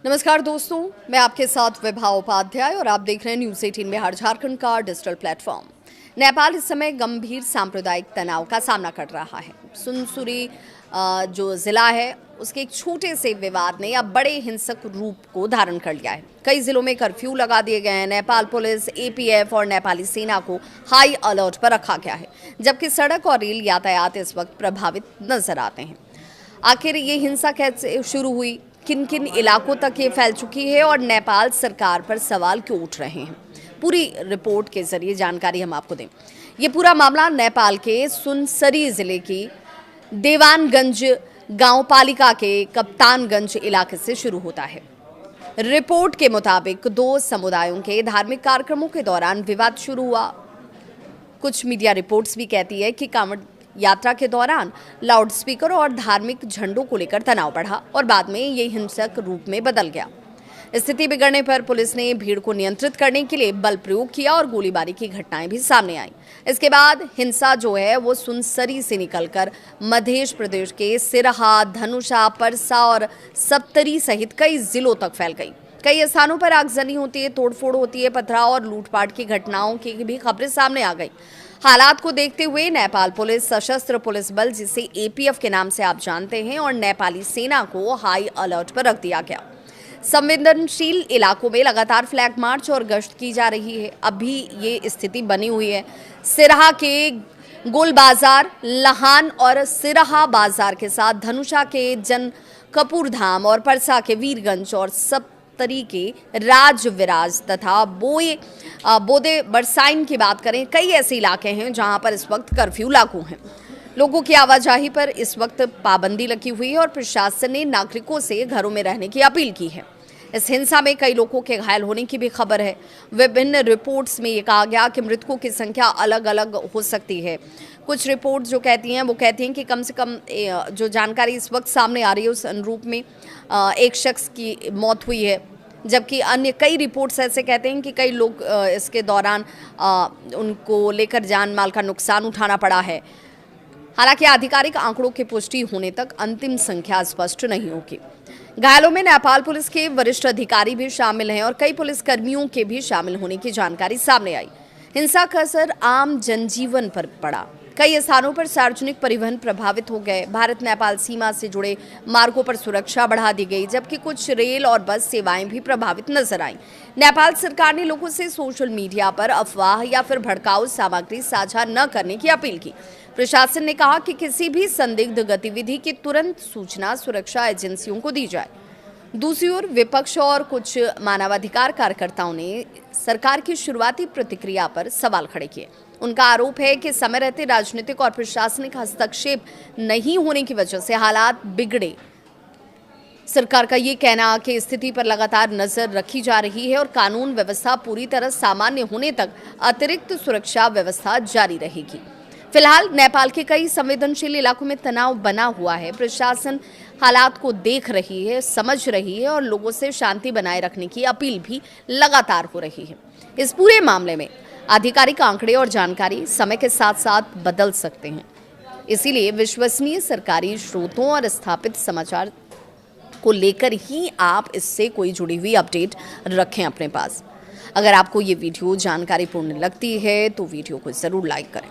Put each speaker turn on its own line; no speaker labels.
नमस्कार दोस्तों, मैं आपके साथ विभा उपाध्याय और आप देख रहे हैं न्यूज़ 18 बिहार झारखंड का डिजिटल प्लेटफॉर्म। नेपाल इस समय गंभीर सांप्रदायिक तनाव का सामना कर रहा है। सुनसुरी जो जिला है उसके एक छोटे से विवाद ने अब बड़े हिंसक रूप को धारण कर लिया है। कई जिलों में कर्फ्यू लगा दिए गए हैं। नेपाल पुलिस, एपीएफ और नेपाली सेना को हाई अलर्ट पर रखा गया है, जबकि सड़क और रेल यातायात इस वक्त प्रभावित नजर आते हैं। आखिर ये हिंसा कैसे शुरू हुई, किन किन इलाकों तक ये फैल चुकी है और नेपाल सरकार पर सवाल क्यों उठ रहे हैं, पूरी रिपोर्ट के जरिए जानकारी हम आपको दें। ये पूरा मामला नेपाल के सुनसरी जिले की देवानगंज गांव पालिका के कप्तानगंज इलाके से शुरू होता है। रिपोर्ट के मुताबिक दो समुदायों के धार्मिक कार्यक्रमों के दौरान विवाद शुरू हुआ। कुछ मीडिया रिपोर्ट्स भी कहती है कि कांवड़ यात्रा के दौरान लाउडस्पीकर और धार्मिक झंडों को लेकर तनाव बढ़ा और बाद में ये हिंसक रूप में बदल गया। स्थिति बिगड़ने पर पुलिस ने भीड़ को नियंत्रित करने के लिए बल प्रयोग किया और गोलीबारी की घटनाएं भी सामने आई। इसके बाद हिंसा जो है वो सुनसरी से निकलकर मध्य प्रदेश के सिरहा, धनुषा, परसा और सप्तरी सहित कई जिलों तक फैल गई। कई स्थानों पर आगजनी होती है, तोड़फोड़ होती है, पथराव और लूटपाट की घटनाओं की भी खबरें सामने आ गई। हालात को देखते हुए नेपाल पुलिस, सशस्त्र पुलिस बल जिसे एपीएफ के नाम से आप जानते हैं, और नेपाली सेना को हाई अलर्ट पर रख दिया गया। संवेदनशील इलाकों में लगातार फ्लैग मार्च और गश्त की जा रही है। अभी ये स्थिति बनी हुई है। सिरहा के गोल बाजार, लहान और सिरहा बाजार के साथ धनुषा के जन कपूर धाम और परसा के वीरगंज और सप्तरी के राजविराज तथा बोदे बरसाइन की बात करें, कई ऐसे इलाके हैं जहां पर इस वक्त कर्फ्यू लागू है। लोगों की आवाजाही पर इस वक्त पाबंदी लगी हुई है और प्रशासन ने नागरिकों से घरों में रहने की अपील की है। इस हिंसा में कई लोगों के घायल होने की भी खबर है। विभिन्न रिपोर्ट्स में ये कहा गया कि मृतकों की संख्या अलग अलग हो सकती है। कुछ रिपोर्ट जो कहती हैं वो कहती हैं कि कम से कम जो जानकारी इस वक्त सामने आ रही है उस अनुरूप में एक शख्स की मौत हुई है, जबकि अन्य कई रिपोर्ट्स ऐसे कहते हैं कि कई लोग इसके दौरान उनको लेकर जान माल का नुकसान उठाना पड़ा है। हालांकि आधिकारिक आंकड़ों की पुष्टि होने तक अंतिम संख्या स्पष्ट नहीं होगी। घायलों में नेपाल पुलिस के वरिष्ठ अधिकारी भी शामिल हैं और कई पुलिसकर्मियों के भी शामिल होने की जानकारी सामने आई। हिंसा का असर आम जनजीवन पर पड़ा। कई स्थानों पर सार्वजनिक परिवहन प्रभावित हो गए। भारत नेपाल सीमा से जुड़े मार्गों पर सुरक्षा बढ़ा दी गई, जबकि कुछ रेल और बस सेवाएं भी प्रभावित नजर आईं। नेपाल सरकार ने लोगों से सोशल मीडिया पर अफवाह या फिर भड़काऊ सामग्री साझा न करने की अपील की। प्रशासन ने कहा कि किसी भी संदिग्ध गतिविधि की तुरंत सूचना सुरक्षा एजेंसियों को दी जाए। दूसरी ओर विपक्ष और कुछ मानवाधिकार कार्यकर्ताओं ने सरकार की शुरुआती प्रतिक्रिया पर सवाल खड़े किए। उनका आरोप है कि समय रहते राजनीतिक और प्रशासनिक हस्तक्षेप नहीं होने की वजह से हालात बिगड़े। सरकार का ये कहना कि स्थिति पर लगातार नजर रखी जा रही है और कानून व्यवस्था पूरी तरह सामान्य होने तक अतिरिक्त सुरक्षा व्यवस्था जारी रहेगी। फिलहाल नेपाल के कई संवेदनशील इलाकों में तनाव बना हुआ है। प्रशासन हालात को देख रही है, समझ रही है और लोगों से शांति बनाए रखने की अपील भी लगातार हो रही है। इस पूरे मामले में आधिकारिक आंकड़े और जानकारी समय के साथ साथ बदल सकते हैं, इसीलिए विश्वसनीय सरकारी स्रोतों और स्थापित समाचार को लेकर ही आप इससे कोई जुड़ी हुई अपडेट रखें अपने पास। अगर आपको ये वीडियो जानकारीपूर्ण लगती है तो वीडियो को ज़रूर लाइक करें।